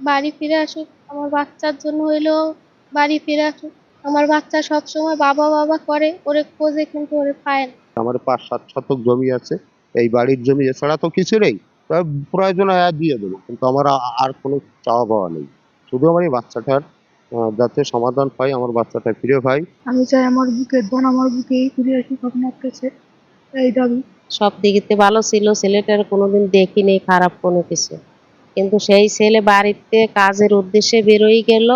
বাড়ি ফিরে আসুক, আমার বাচ্চার জন্য হইলেও বাড়ি ফিরে আসুক। আমার বাচ্চা সবসময় বাবা বাবা করে, ওরে খোঁজে কিন্তু ওরে পায় না। আমার ৫-৭ শতক জমি আছে। এই বাড়ির জমি এছাড়া তো কিছু নেই। প্রয়োজনে দিয়ে দেবো। কিন্তু আমার আর কোনো চাওয়া পাওয়া নেই। শুধু আমার এই বাচ্চাটার যাতে সমাধান পাই, আমার বাচ্চাটা ফিরে পাই। আমি চাই আমার বুকের ধন আমার বুকেই ফিরে আসুক আপনার কাছে, এই দাবি। সব দিকে ভালো ছিল, ছেলেটার কোনোদিন দেখিনি খারাপ কোনো কিছু, কিন্তু সেই ছেলে বাড়িতে কাজের উদ্দেশ্যে বেরোই গেল।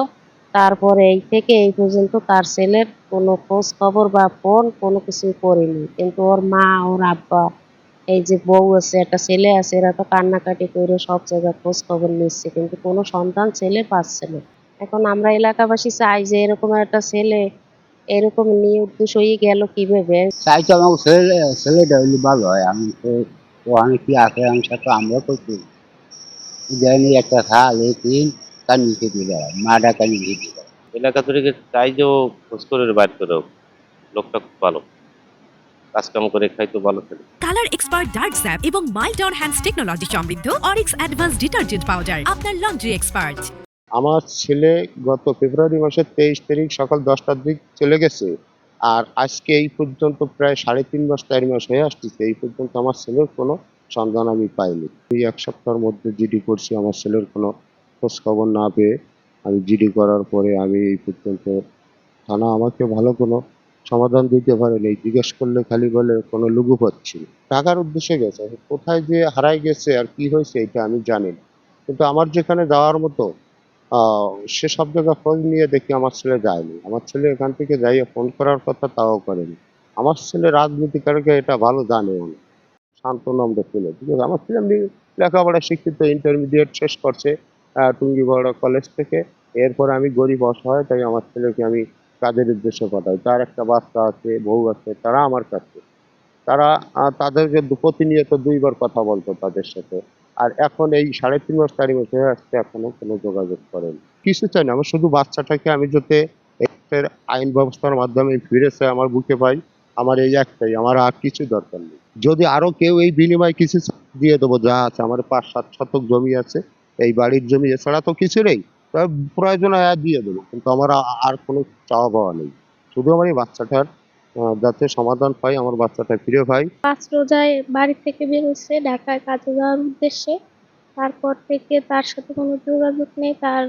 তারপরে এই থেকে এই পর্যন্ত তার ছেলের কোনো খোঁজ খবর বা ফোন কোনো কিছুই করেনি। কিন্তু ওর মা, ওর আব্বা, এই যে বউ আছে, একটা ছেলে আছে, এরা তো কান্নাকাটি করে সব জায়গায় খোঁজ খবর নিচ্ছে, কিন্তু কোনো সন্তান ছেলে পাচ্ছে না। এখন আমরা এলাকাবাসী চাই যে এরকম একটা ছেলে এরকম নির্দোষ হয়ে গেল কিভাবে। চাই তো আমার ছেলেটা হইলে ভালো হয়। আমি তো ও আমি কি আছে আমি সাথে আমরা করছি জানি একটা খাল এই তিন তার নিচে দিয়ে দেয় মা ডাকা নিচে দিয়ে দেয়। এলাকা থেকে চাই যে ও খোঁজ করে বাইর করে হোক। লোকটা খুব ভালো, কাজকাম করে খাইতো, ভালো ছেলে। কালার এক্সপার্ট ডার্ক স্যাপ এবং মাইল্ড অন হ্যান্ডস টেকনোলজি সমৃদ্ধ অরিক্স অ্যাডভান্স ডিটারজেন্ট পাউডার আপনার লন্ড্রি এক্সপার্ট। আমার ছেলে গত ফেব্রুয়ারি মাসের 23 তারিখ সকাল 10টার দিক চলে গেছে। আর আজকে এই পর্যন্ত প্রায় 3.5 মাস 4 মাস হয়ে আসতেছে, এই পর্যন্ত আমার ছেলের কোনো সন্ধান আমি পাইনি। এই 1 সপ্তাহের মধ্যে জিডি করছি, আমার ছেলের কোনো খোঁজ খবর না পেয়ে আমি জিডি করার পরে আমি এই পর্যন্ত থানা আমাকে ভালো কোনো সমাধান দিতে পারেনি। জিজ্ঞেস করলে খালি বলে কোনো লঘু পাচ্ছি। টাকার উদ্দেশ্যে গেছে, কোথায় যে হারাই গেছে আর কি হয়েছে এটা আমি জানি না। কিন্তু আমার যেখানে যাওয়ার মতো সেসব জায়গায় খোঁজ নিয়ে দেখি আমার ছেলে যায়নি। আমার ছেলে এখান থেকে যাইয়ে ফোন করার কথা তাও করেনি। আমার ছেলে রাজনীতিকারকে এটা ভালো জানেও না। শান্ত নম্র ছেলে, ঠিক আছে। আমার ছেলে এমনি লেখাপড়া শিক্ষিত, ইন্টারমিডিয়েট শেষ করছে টুঙ্গিপাড়া কলেজ থেকে। এরপর আমি গরিব অসহায়, তাই আমার ছেলেকে আমি কাজের উদ্দেশ্যে পাঠাই। তার একটা বাচ্চা আছে, বউ আছে, তারা আমার কাছে। তারা তাদেরকে প্রতিনিয়ত ২ বার কথা বলতো তাদের সাথে। আর এখন এই ৩.৫ মাস ৪ মাস হয়ে আসছে এখনো কোনো যোগাযোগ করেনি। কিছু চাই না, আমার শুধু বাচ্চাটাকে আমি যাতে এর আইন ব্যবস্থার মাধ্যমে ফিরেছে আমার বুকে পাই, আমার এই একটাই, আমার আর কিছু দরকার নেই। যদি আরো কেউ এই বিনিময়ে কিছু দিয়ে দেবো, যা আছে আমার ৫-৭ শতক জমি আছে, এই বাড়ির জমি এছাড়া তো কিছু নেই। তবে প্রয়োজনে দিয়ে দেবো। কিন্তু আমার আর কোনো চাওয়া পাওয়া নেই। শুধু আমার এই বাচ্চাটার যাতে সমাধান পাই, আমার বাচ্চাটা ফিরে পাই। ৫ রোজায় বাড়ি থেকে বের হইছে ঢাকায় কাজে যাওয়ার উদ্দেশ্যে। তারপর থেকে তার সাথে কোনো যোগাযোগ নেই। তার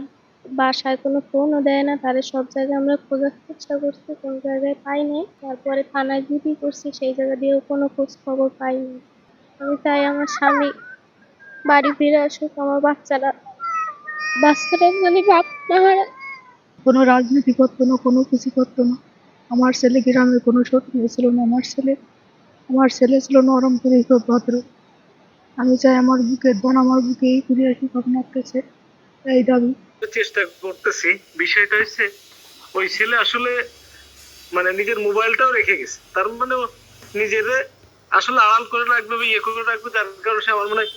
বাসায় কোনো ফোনও দেয় না। তারে সব জায়গায় আমরা খোঁজার চেষ্টা করছি, কোনো জায়গায় পাই নাই। তারপরে থানায় জিডি করছি, সেই জায়গা দিয়েও কোনো খোঁজ খবর পাইনি। আমি চাই আমার স্বামী বাড়ি ফিরে আসুক, আমার বাচ্চারা মানে বাপ না হারায়। কোনো রাজনীতি করতো না, কোনো কিছু করতো না। আমার ছেলে গ্রামের কোনো শত্রু ছিল না। আমার ছেলে ছিল নরম করে খুব ভদ্র। আমি চাই আমার বুকের ধন আমার বুকেই ফিরে আসুক আপনার কাছে, এই দাবি। চেষ্টা করতেছি। বিষয়টা হচ্ছে ওই ছেলে আসলে মানে নিজের মোবাইলটাও রেখে গেছে। তার মানে নিজের আসলে আড়াল করে রাখবে, ইয়ে করে রাখবে, যার কারণে আমার মনে হয়